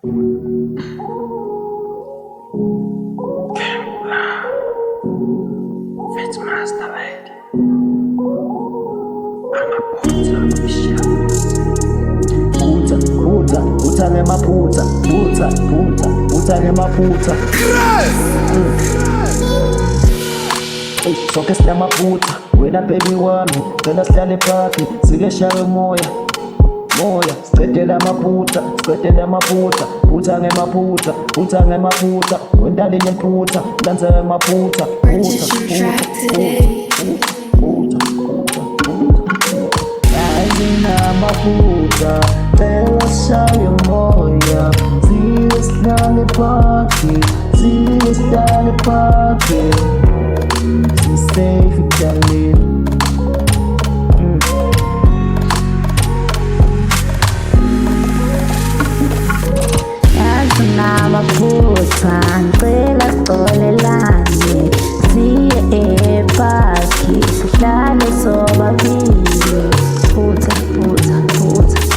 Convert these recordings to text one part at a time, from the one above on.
Fitmaster baby. Amaphutha omshado. Phutha ngemaphutha, phutha ngemaphutha. Sonke sinamaphutha, wena baby wami, cela sihlale phakathi, sike shaye moya, siqedele amaphutha, phutha ngemaphutha, wendali ngemphutha, lanza ngemaphutha, Namaphutha, cela shaye moya, sike sihlale phakathi, safe darling. Yazi namaphutha, ngicela sixolelane, siye epaki, sihlale sobabili. Phutha,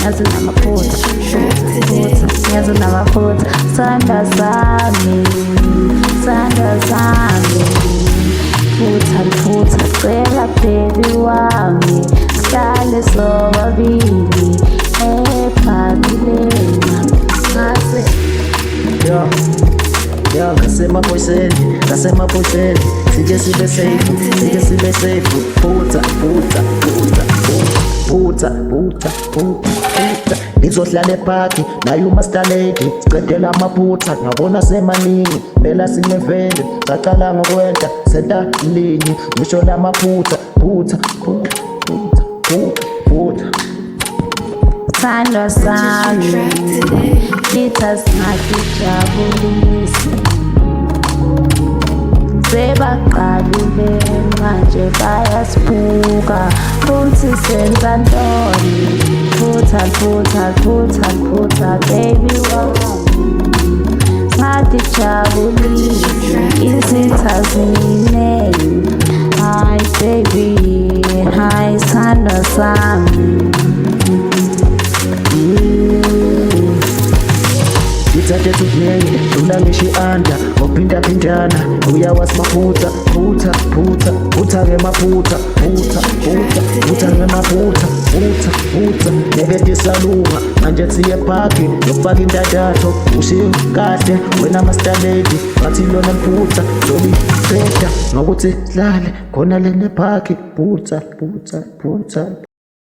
yazi namaphutha, yazi namaphutha, sandla sami. Phutha, cela baby wami, sihlale sobabili epaki lena. Ngasemaphoyiseni, sike sibe safe, phutha, nizohlala ephaki, naye umaster lady, sicedela amaphutha, ngabona semaningi, phela sinevele, sacala ngokwenta, senta linye, ngisho lamaphutha, phutha. Sandla sami, litha singakijabulisi, sebaqalile manje bayasibuka, futhi senza ntoni? Phutha baby wami, ngakijabulisi, izitha ziningi. Hi baby, hi sandla sami. Ithathe tukunenge, unangisho i-under, ngophindana, uyawazi maphutha, phutha ngemaphutha, nekede salunga, manje siye phaki, yokufaka indandatho, ushiye kahle, wena master lady, ngathi lona mphutha, zobiqeda, ngokuthi sihlale, khona lena ephaki, phutha.